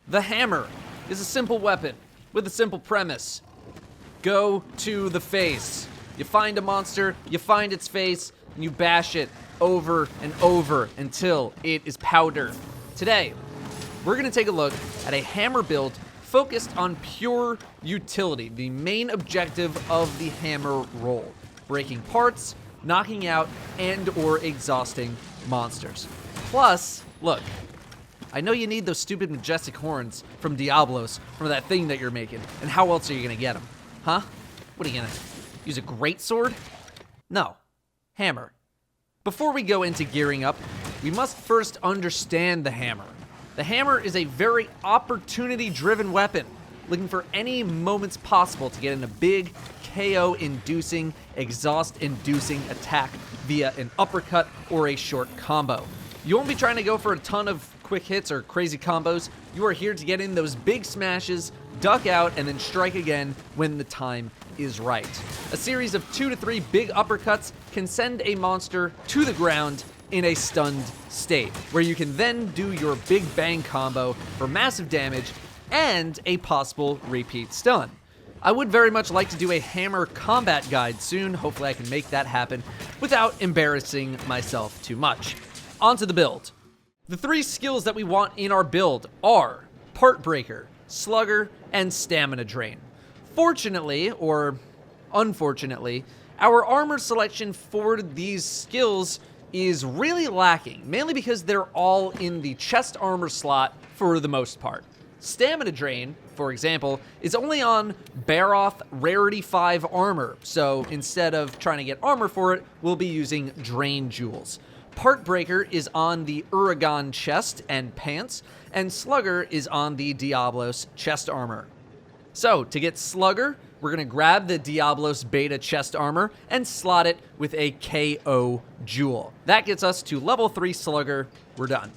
The hammer is a simple weapon with a simple premise. Go to the face. You find a monster, you find its face, and you bash it over and over until it is powder. Today, we're going to take a look at a hammer build focused on pure utility, the main objective of the hammer roll. Breaking parts, knocking out, and or exhausting monsters. Plus, look, I know you need those stupid majestic horns from Diablos, from that thing that you're making, and how else are you gonna get them? Huh? What are you gonna use, a greatsword? No. Hammer. Before we go into gearing up, we must first understand the hammer. The hammer is a very opportunity-driven weapon, looking for any moments possible to get in a big, KO-inducing, exhaust-inducing attack via an uppercut or a short combo. You won't be trying to go for a ton of quick hits or crazy combos. You are here to get in those big smashes, duck out, and then strike again when the time is right. A series of 2 to 3 big uppercuts can send a monster to the ground in a stunned state, where you can then do your big bang combo for massive damage and a possible repeat stun. I would very much like to do a hammer combat guide soon. Hopefully I can make that happen without embarrassing myself too much. On to the build. The 3 skills that we want in our build are Part Breaker, Slugger, and Stamina Drain. Fortunately, or unfortunately, our armor selection for these skills is really lacking, mainly because they're all in the chest armor slot for the most part. Stamina Drain, for example, is only on Baroth Rarity 5 armor, so instead of trying to get armor for it, we'll be using Drain Jewels. Part Breaker is on the Uragan chest and pants, and Slugger is on the Diablos chest armor. So, to get Slugger, we're going to grab the Diablos beta chest armor and slot it with a KO jewel. That gets us to level 3 Slugger. We're done.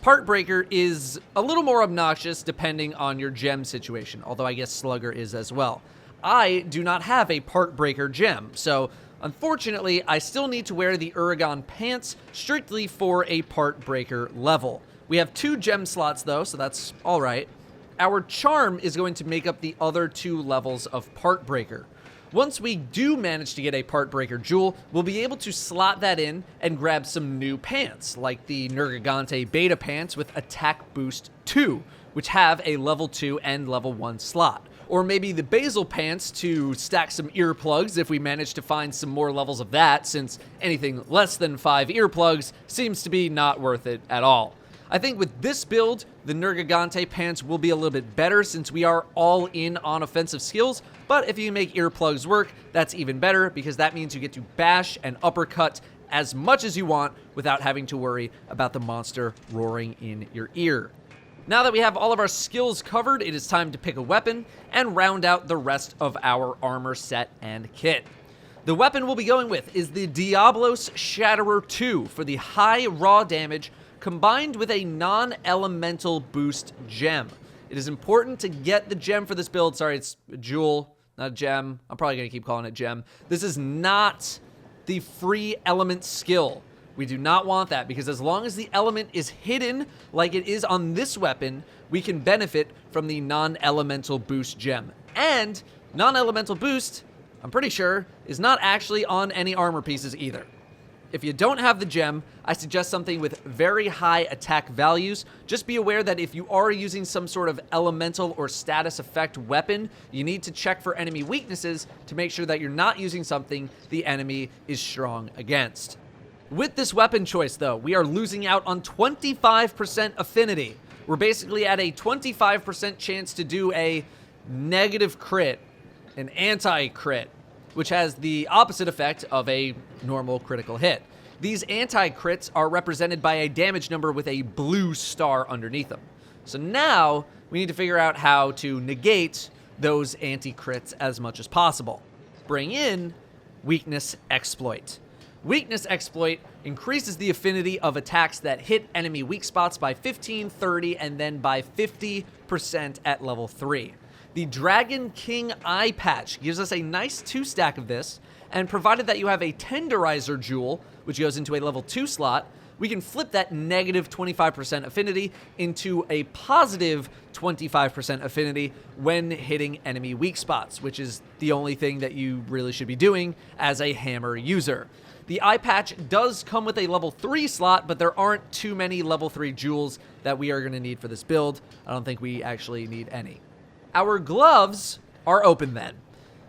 Part Breaker is a little more obnoxious depending on your gem situation, although I guess Slugger is as well. I do not have a Part Breaker gem, so unfortunately I still need to wear the Uragan pants strictly for a Part Breaker level. We have 2 gem slots though, so that's alright. Our charm is going to make up the other 2 levels of Part Breaker. Once we do manage to get a Part Breaker jewel, we'll be able to slot that in and grab some new pants, like the Nergigante beta pants with Attack Boost 2, which have a level 2 and level 1 slot. Or maybe the Basil pants to stack some earplugs if we manage to find some more levels of that, since anything less than 5 earplugs seems to be not worth it at all. I think with this build, the Nergigante pants will be a little bit better since we are all in on offensive skills, but if you make earplugs work, that's even better because that means you get to bash and uppercut as much as you want without having to worry about the monster roaring in your ear. Now that we have all of our skills covered, it is time to pick a weapon and round out the rest of our armor set and kit. The weapon we'll be going with is the Diablos Shatterer 2 for the high raw damage combined with a non-elemental boost gem. It is important to get the gem for this build. Sorry, it's a jewel, not a gem. I'm probably going to keep calling it gem. This is not the free element skill. We do not want that because as long as the element is hidden like it is on this weapon, we can benefit from the non-elemental boost gem. And non-elemental boost, I'm pretty sure, is not actually on any armor pieces either. If you don't have the gem, I suggest something with very high attack values. Just be aware that if you are using some sort of elemental or status effect weapon, you need to check for enemy weaknesses to make sure that you're not using something the enemy is strong against. With this weapon choice, though, we are losing out on 25% affinity. We're basically at a 25% chance to do a negative crit, an anti-crit, which has the opposite effect of a normal critical hit. These anti-crits are represented by a damage number with a blue star underneath them. So now we need to figure out how to negate those anti-crits as much as possible. Bring in Weakness Exploit. Weakness Exploit increases the affinity of attacks that hit enemy weak spots by 15, 30, and then by 50% at level 3. The Dragon King Eye Patch gives us a nice 2-stack of this, and provided that you have a Tenderizer Jewel, which goes into a level 2 slot, we can flip that negative 25% affinity into a positive 25% affinity when hitting enemy weak spots, which is the only thing that you really should be doing as a hammer user. The eye patch does come with a level 3 slot, but there aren't too many level 3 jewels that we are going to need for this build. I don't think we actually need any. Our gloves are open then.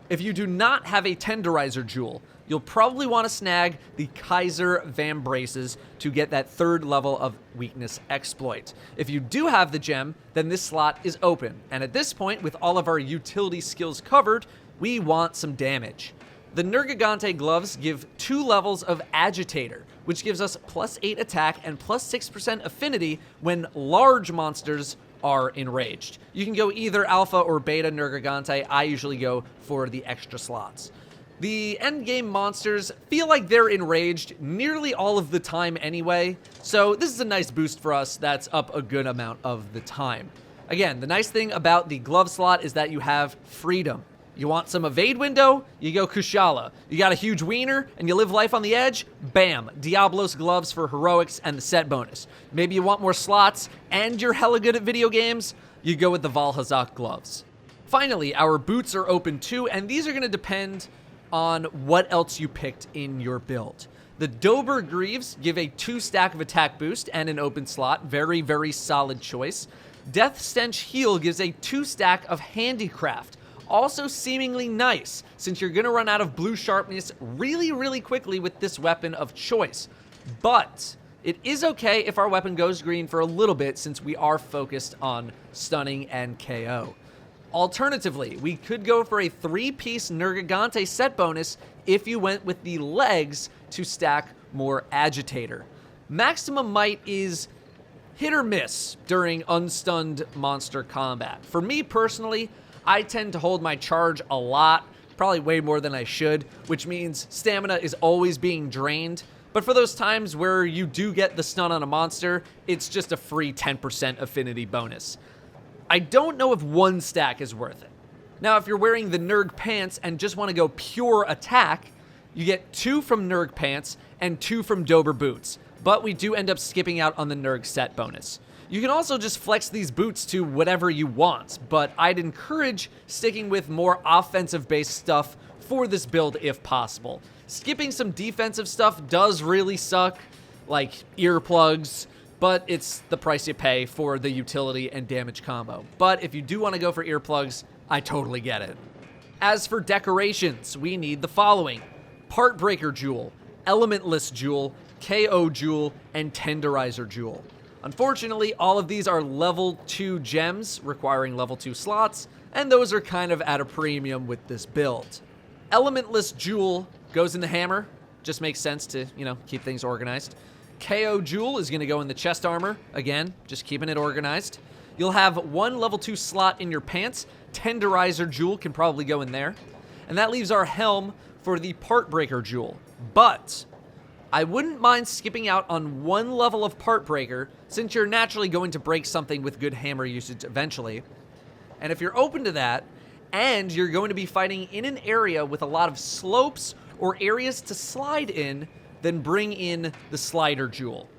If you do not have a tenderizer jewel, you'll probably want to snag the Kaiser Vambraces to get that 3rd level of weakness exploit. If you do have the gem, then this slot is open. And at this point, with all of our utility skills covered, we want some damage. The Nergigante gloves give 2 levels of Agitator, which gives us +8 attack and +6% affinity when large monsters are enraged. You can go either alpha or beta Nergigante. I usually go for the extra slots. The endgame monsters feel like they're enraged nearly all of the time anyway, so this is a nice boost for us that's up a good amount of the time. Again, the nice thing about the glove slot is that you have freedom. You want some evade window? You go Kushala. You got a huge wiener and you live life on the edge? Bam, Diablos gloves for heroics and the set bonus. Maybe you want more slots and you're hella good at video games? You go with the Valhazak gloves. Finally, our boots are open too, and these are going to depend on what else you picked in your build. The Dober Greaves give a 2 stack of attack boost and an open slot. Very, very solid choice. Death Stench Heal gives a 2 stack of handicraft. Also seemingly nice, since you're going to run out of blue sharpness really, really quickly with this weapon of choice. But it is okay if our weapon goes green for a little bit, since we are focused on stunning and KO. Alternatively, we could go for a 3-piece Nergigante set bonus if you went with the legs to stack more Agitator. Maximum Might is hit or miss during unstunned monster combat. For me personally, I tend to hold my charge a lot, probably way more than I should, which means stamina is always being drained. But for those times where you do get the stun on a monster, it's just a free 10% affinity bonus. I don't know if 1 stack is worth it. Now, if you're wearing the Nerg pants and just want to go pure attack, you get 2 from Nerg pants and 2 from Dober boots, but we do end up skipping out on the Nerg set bonus. You can also just flex these boots to whatever you want, but I'd encourage sticking with more offensive-based stuff for this build if possible. Skipping some defensive stuff does really suck, like earplugs, but it's the price you pay for the utility and damage combo. But if you do want to go for earplugs, I totally get it. As for decorations, we need the following: Part Breaker Jewel, Elementless Jewel, KO Jewel, and Tenderizer Jewel. Unfortunately, all of these are level 2 gems requiring level 2 slots, and those are kind of at a premium with this build. Elementless Jewel goes in the hammer, just makes sense to, keep things organized. KO Jewel is going to go in the chest armor, again, just keeping it organized. You'll have 1 level 2 slot in your pants. Tenderizer Jewel can probably go in there. And that leaves our helm for the Part Breaker Jewel. But I wouldn't mind skipping out on 1 level of Part Breaker, since you're naturally going to break something with good hammer usage eventually. And if you're open to that, and you're going to be fighting in an area with a lot of slopes or areas to slide in, then bring in the Slider Jewel.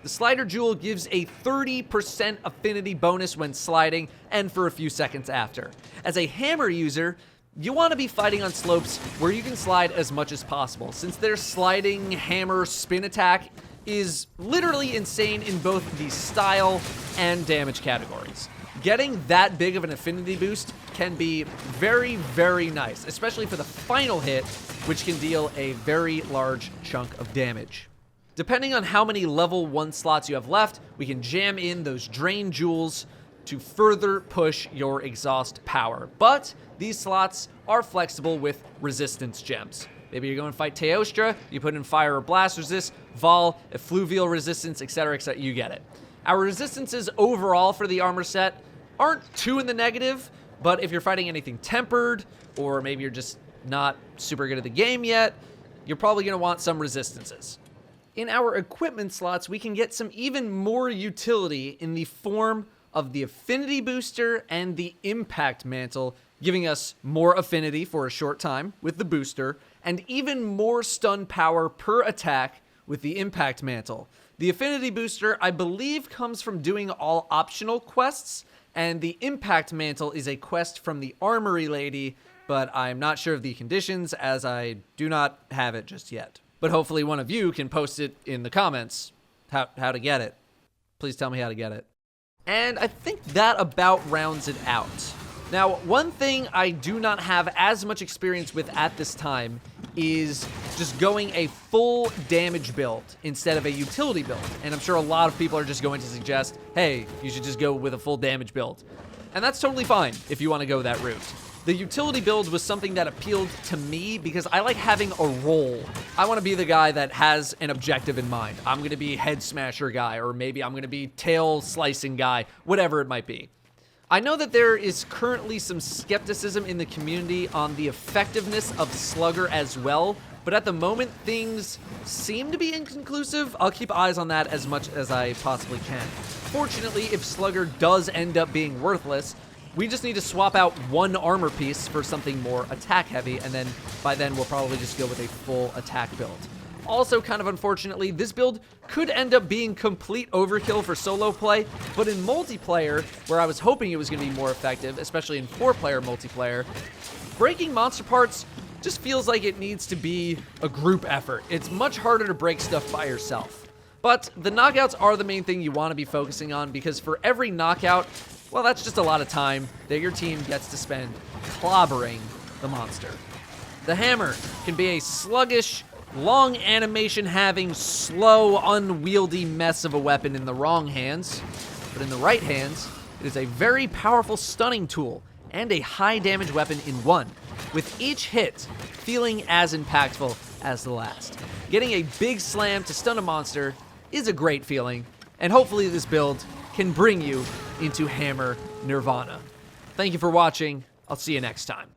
The Slider Jewel gives a 30% affinity bonus when sliding, and for a few seconds after. As a hammer user, you want to be fighting on slopes where you can slide as much as possible, since their sliding hammer spin attack is literally insane in both the style and damage categories. Getting that big of an affinity boost can be very, very nice, especially for the final hit, which can deal a very large chunk of damage. Depending on how many level 1 slots you have left, we can jam in those Drain Jewels to further push your exhaust power. But these slots are flexible with resistance gems. Maybe you're going to fight Teostra, you put in Fire or Blast Resist, Vol, Effluvial Resistance, etc., etc., you get it. Our resistances overall for the armor set aren't too in the negative, but if you're fighting anything tempered, or maybe you're just not super good at the game yet, you're probably going to want some resistances. In our equipment slots, we can get some even more utility in the form of the Affinity Booster and the Impact Mantle, giving us more affinity for a short time with the booster, and even more stun power per attack with the Impact Mantle. The affinity booster, I believe, comes from doing all optional quests, and the impact mantle is a quest from the armory lady, but I'm not sure of the conditions as I do not have it just yet. But hopefully one of you can post it in the comments, how to get it. Please tell me how to get it. And I think that about rounds it out. Now, one thing I do not have as much experience with at this time is just going a full damage build instead of a utility build. And I'm sure a lot of people are just going to suggest, hey, you should just go with a full damage build. And that's totally fine if you want to go that route. The utility build was something that appealed to me because I like having a role. I want to be the guy that has an objective in mind. I'm going to be head smasher guy, or maybe I'm going to be tail slicing guy, whatever it might be. I know that there is currently some skepticism in the community on the effectiveness of Slugger as well, but at the moment things seem to be inconclusive. I'll keep eyes on that as much as I possibly can. Fortunately, if Slugger does end up being worthless, we just need to swap out one armor piece for something more attack heavy, and then by then we'll probably just go with a full attack build. Also, kind of unfortunately, this build could end up being complete overkill for solo play, but in multiplayer, where I was hoping it was going to be more effective, especially in 4-player multiplayer, breaking monster parts just feels like it needs to be a group effort. It's much harder to break stuff by yourself. But the knockouts are the main thing you want to be focusing on, because for every knockout, well, that's just a lot of time that your team gets to spend clobbering the monster. The hammer can be a sluggish, long animation having, slow, unwieldy mess of a weapon in the wrong hands, but in the right hands, it is a very powerful stunning tool and a high damage weapon in one, with each hit feeling as impactful as the last. Getting a big slam to stun a monster is a great feeling, and hopefully this build can bring you into Hammer Nirvana. Thank you for watching. I'll see you next time.